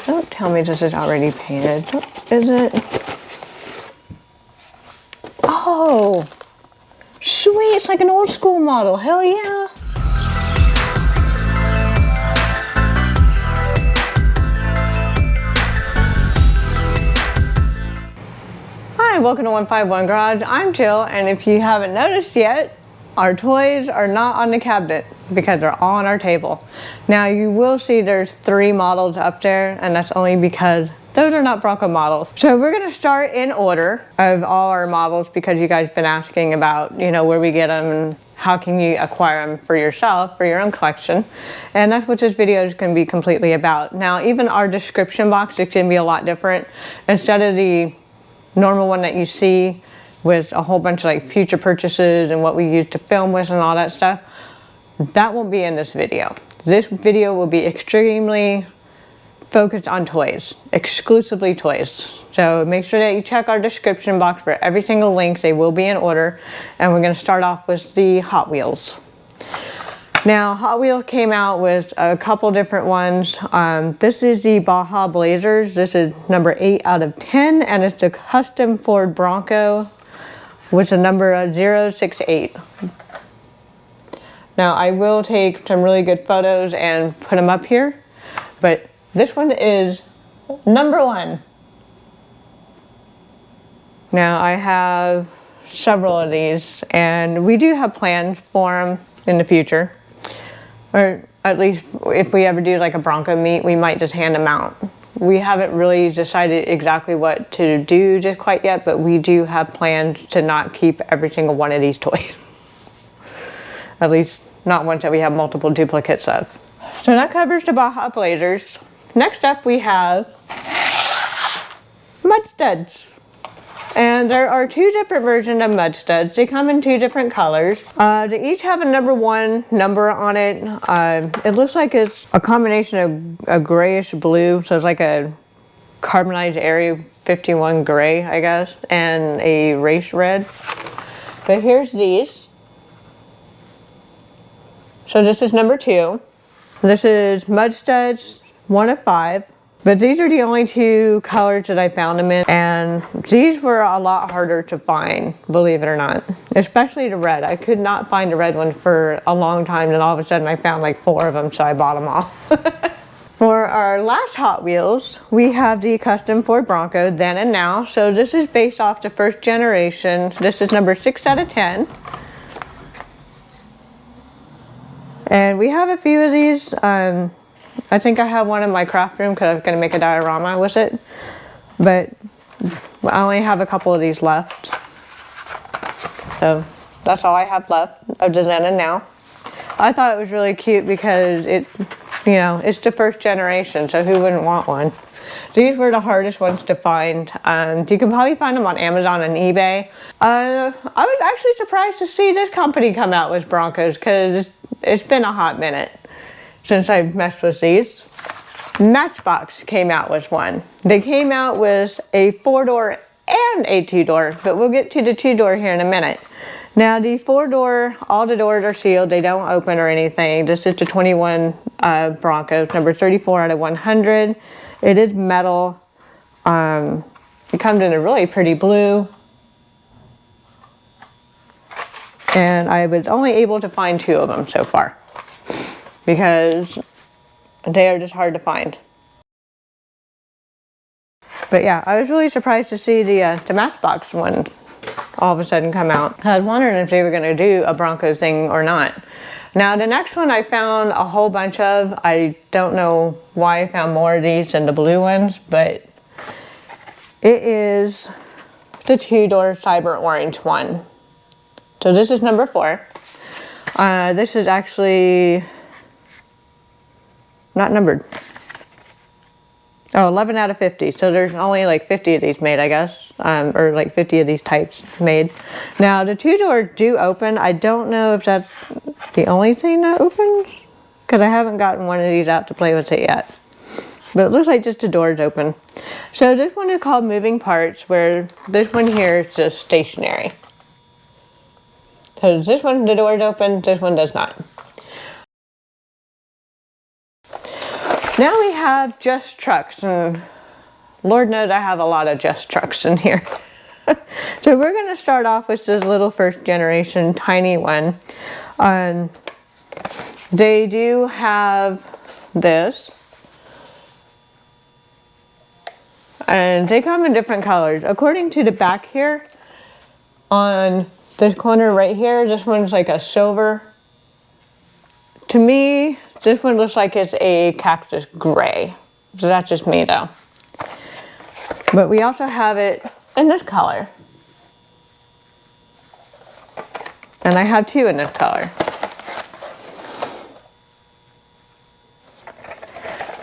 Don't tell me this is already painted. Is it? Oh, sweet. It's like an old school model. Hell yeah. Hi, welcome to 151 Garage. I'm Jill, and if you haven't noticed yet, our toys are not on the cabinet because they're all on our table. Now you will see there's 3 models up there, and that's only because those are not Bronco models. So we're gonna start in order of all our models because you guys have been asking about, you know, where we get them and how can you acquire them for yourself, for your own collection. And that's what this video is gonna be completely about. Now, even our description box is gonna be a lot different. Instead of the normal one that you see with a whole bunch of like future purchases and what we use to film with and all that stuff, that won't be in this video. This video will be extremely focused on toys, exclusively toys. So make sure that you check our description box for every single link. They will be in order. And we're going to start off with the Hot Wheels. Now, Hot Wheels came out with a couple different ones. This is the Baja Blazers. This is number 8 out of 10, and it's the custom Ford Bronco with a number of 068. Now, I will take some really good photos and put them up here, but this one is number 1. Now, I have several of these, and we do have plans for them in the future. Or at least if we ever do like a Bronco meet, we might just hand them out. We haven't really decided exactly what to do just quite yet, but we do have plans to not keep every single one of these toys. At least not ones that we have multiple duplicates of. So that covers the Baja Blazers. Next up we have Mud Studs. And there are 2 different versions of Mud Studs. They come in 2 different colors. They each have a number 1 number on it. It looks like it's a combination of a grayish blue, so it's like a carbonized Area 51 gray, I guess, and a race red. But here's these. So this is number 2. This is Mud Studs 1 of 5. But these are the only 2 colors that I found them in, and these were a lot harder to find, believe it or not. Especially the red. I could not find the red one for a long time, and all of a sudden I found like 4 of them, so I bought them all. For our last Hot Wheels, we have the custom Ford Bronco, then and now. So this is based off the first generation. This is number 6 out of 10. And we have a few of these. I think I have one in my craft room because I was going to make a diorama with it, but I only have a couple of these left. So that's all I have left of the then and now. I thought it was really cute because it, you know, it's the first generation, so who wouldn't want one? These were the hardest ones to find. You can probably find them on Amazon and eBay. I was actually surprised to see this company come out with Broncos because it's been a hot minute since I've messed with these. Matchbox came out with one. They came out with a 4-door and a 2-door, but we'll get to the 2-door here in a minute. Now the 4-door, all the doors are sealed. They don't open or anything. This is the 21 Broncos, number 34 out of 100. It is metal. It comes in a really pretty blue. And I was only able to find 2 of them so far, because they are just hard to find. But yeah, I was really surprised to see the Matchbox one all of a sudden come out. I was wondering if they were going to do a Bronco thing or not. Now the next one I found a whole bunch of. I don't know why I found more of these than the blue ones, but it is the 2-door Cyber Orange one. So this is number 4. This is actually not numbered. Oh, 11 out of 50. So there's only like 50 of these made, I guess. Or like 50 of these types made. Now the 2-door do open. I don't know if that's the only thing that opens, because I haven't gotten one of these out to play with it yet. But it looks like just the doors open. So this one is called Moving Parts, where this one here is just stationary. So this one, the doors open, this one does not. Now we have just trucks, and Lord knows I have a lot of just trucks in here. So we're going to start off with this little first generation tiny one. They do have this, and they come in different colors. According to the back here, on this corner right here, this one's like a silver. To me, this one looks like it's a cactus gray. So that's just me though. But we also have it in this color. And I have two in this color.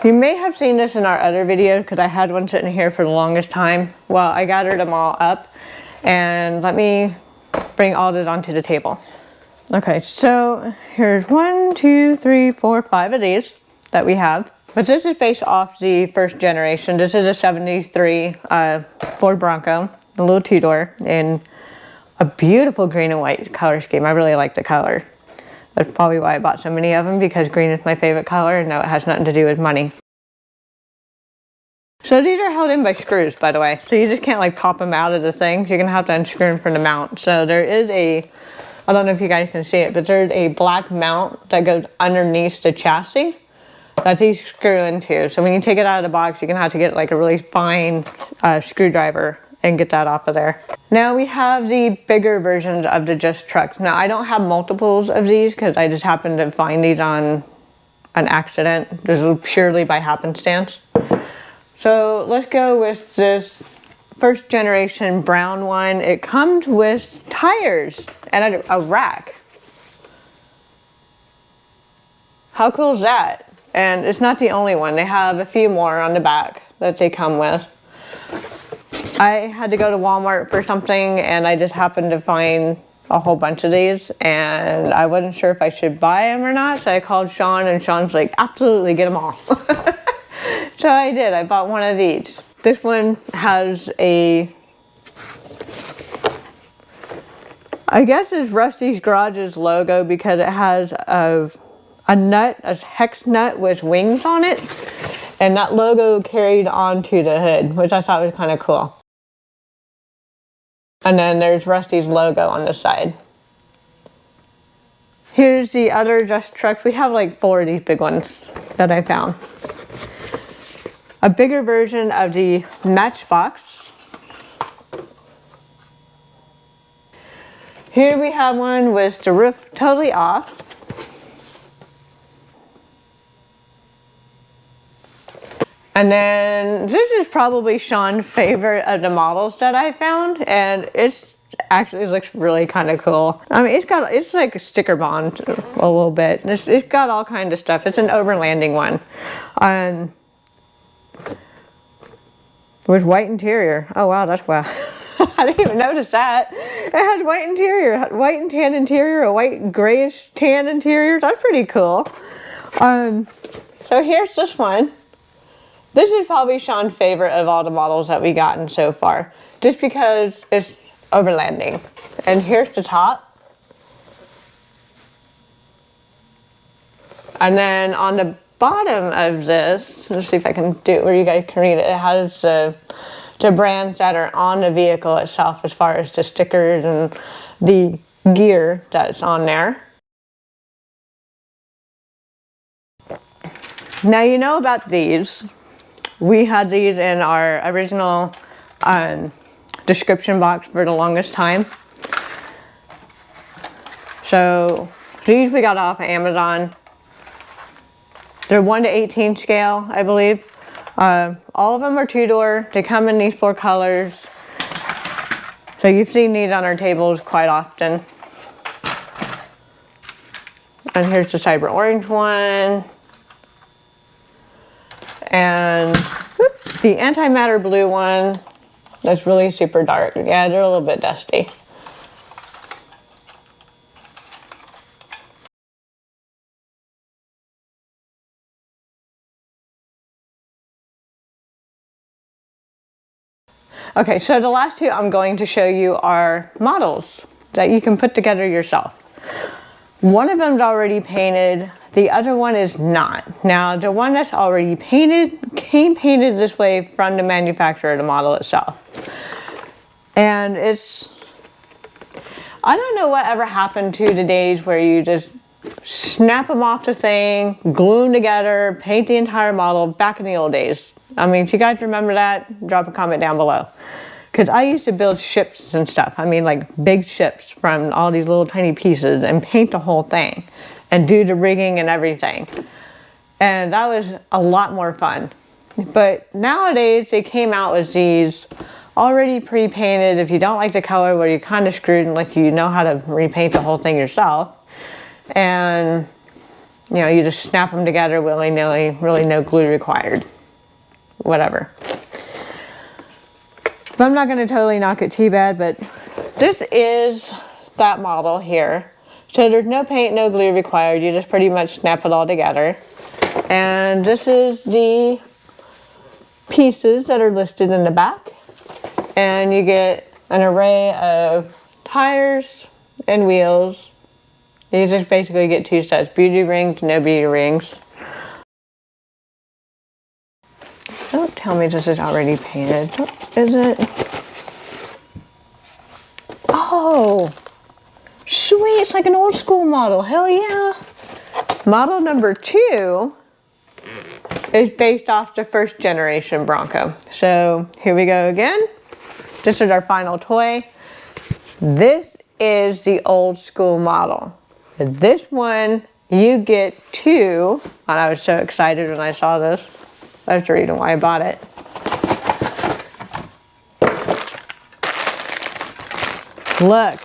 You may have seen this in our other videos because I had one sitting here for the longest time. Well, I gathered them all up, and let me bring all this onto the table. Okay, so here's 1, 2, 3, 4, 5 of these that we have. But this is based off the first generation. This is a 73 Ford Bronco, a little two-door, in a beautiful green and white color scheme. I really like the color. That's probably why I bought so many of them, because green is my favorite color, and no, it has nothing to do with money. So these are held in by screws, by the way. So you just can't like pop them out of the thing. You're gonna have to unscrew them from the mount. So there is a, I don't know if you guys can see it, but there's a black mount that goes underneath the chassis that these screw into. So when you take it out of the box, you're gonna have to get like a really fine screwdriver and get that off of there. Now we have the bigger versions of the just trucks. Now I don't have multiples of these because I just happened to find these on an accident. This is purely by happenstance. So let's go with this first generation brown one. It comes with tires and a rack. How cool is that? And it's not the only one. They have a few more on the back that they come with. I had to go to Walmart for something, and I just happened to find a whole bunch of these, and I wasn't sure if I should buy them or not, so I called Sean, and Sean's like, absolutely, get them all. So I did. I bought one of each. This one has a, I guess it's Rusty's Garage's logo because it has a nut, a hex nut with wings on it, and that logo carried onto the hood, which I thought was kind of cool. And then there's Rusty's logo on the side. Here's the other just trucks. We have like 4 of these big ones that I found. A bigger version of the Matchbox. Here we have one with the roof totally off. And then this is probably Sean's favorite of the models that I found, and it's actually looks really kind of cool. I mean, it's like a sticker bond a little bit. It's got all kinds of stuff. It's an overlanding one, with white interior. Oh wow, that's wow. I didn't even notice that. It has white interior, white and tan interior, a white grayish tan interior. That's pretty cool. So here's this one. This is probably Sean's favorite of all the models that we gotten so far, just because it's overlanding. And here's the top. And then on the bottom of this, let's see if I can do it where you guys can read it. It has the brands that are on the vehicle itself as far as the stickers and the gear that's on there. Now you know about these. We had these in our original description box for the longest time. So these we got off of Amazon. They're 1 to 18 scale, I believe. All of them are 2-door. They come in these 4 colors. So you've seen these on our tables quite often. And here's the cyber orange one. And whoops, the antimatter blue one, that's really super dark. Yeah, they're a little bit dusty. Okay, so the last 2 I'm going to show you are models that you can put together yourself. One of them's already painted. The other one is not. Now, the one that's already painted came painted this way from the manufacturer of the model itself. And it's, I don't know whatever happened to the days where you just snap them off the thing, glue them together, paint the entire model back in the old days. I mean, if you guys remember that, drop a comment down below. Because I used to build ships and stuff. I mean, like big ships from all these little tiny pieces and paint the whole thing and do the rigging and everything. And that was a lot more fun. But nowadays, they came out with these already pre-painted. If you don't like the color, well, you're kind of screwed unless you know how to repaint the whole thing yourself. And, you know, you just snap them together willy-nilly, really no glue required. Whatever. But I'm not going to totally knock it too bad, but this is that model here. So there's no paint, no glue required. You just pretty much snap it all together. And this is the pieces that are listed in the back. And you get an array of tires and wheels. You just basically get two sets, beauty rings, no beauty rings. Don't tell me this is already painted. Is it? Oh, sweet, it's like an old school model, hell yeah. Model number 2 is based off the first generation Bronco. So here we go again. This is our final toy. This is the old school model. This one, you get 2, and I was so excited when I saw this. That's the reason why I bought it. Look.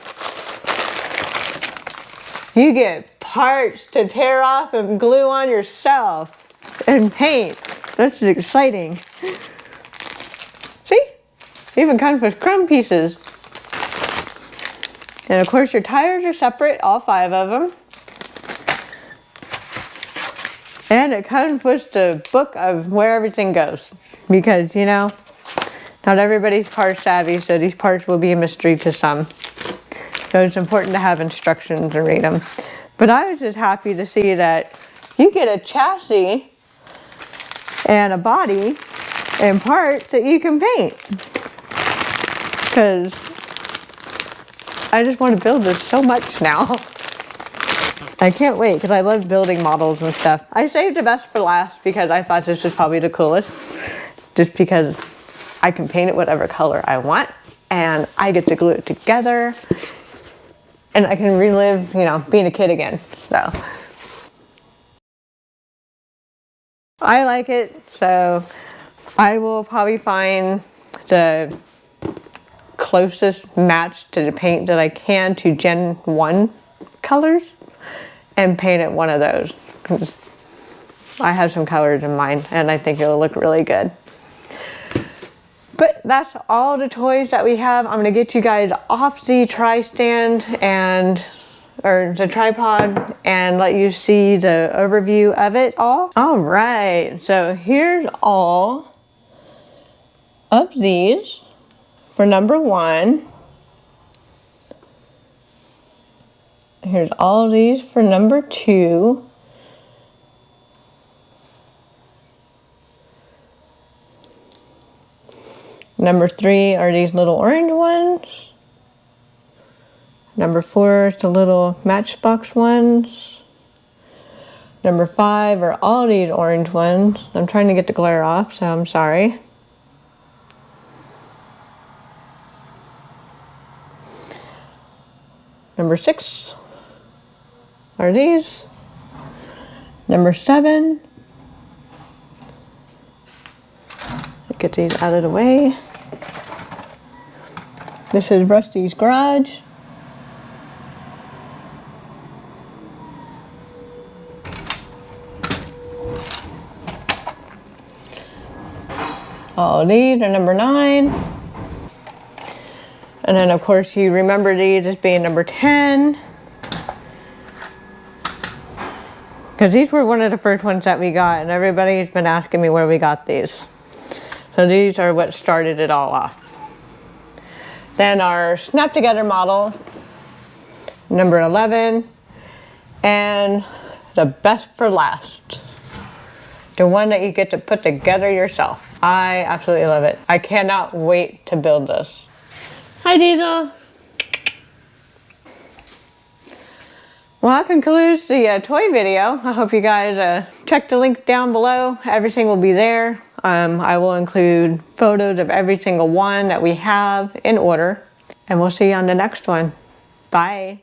You get parts to tear off and glue on yourself and paint. That's exciting. See? It even comes with crumb pieces. And of course your tires are separate, all 5 of them. And it comes with the book of where everything goes. Because, you know, not everybody's part savvy, so these parts will be a mystery to some. So it's important to have instructions and read them. But I was just happy to see that you get a chassis and a body and parts that you can paint. Because I just want to build this so much now. I can't wait because I love building models and stuff. I saved the best for last because I thought this was probably the coolest. Just because I can paint it whatever color I want and I get to glue it together and I can relive, you know, being a kid again. So I like it, so I will probably find the closest match to the paint that I can to Gen 1 colors and paint it one of those. I have some colors in mind and I think it'll look really good. But that's all the toys that we have. I'm gonna get you guys off the tri-stand or the tripod and let you see the overview of it all. All right, so here's all of these for number 1. Here's all of these for number 2. Number 3 are these little orange ones. Number 4 is the little Matchbox ones. Number 5 are all these orange ones. I'm trying to get the glare off, so I'm sorry. Number 6 are these. Number 7. Get these out of the way. This is Rusty's garage. All these are number 9. And then of course you remember these as being number 10. Because these were one of the first ones that we got and everybody's been asking me where we got these. So these are what started it all off. Then our snap together model, number 11. And the best for last. The one that you get to put together yourself. I absolutely love it. I cannot wait to build this. Hi, Diesel. Well, that concludes the toy video. I hope you guys check the links down below. Everything will be there. I will include photos of every single one that we have in order. And we'll see you on the next one. Bye.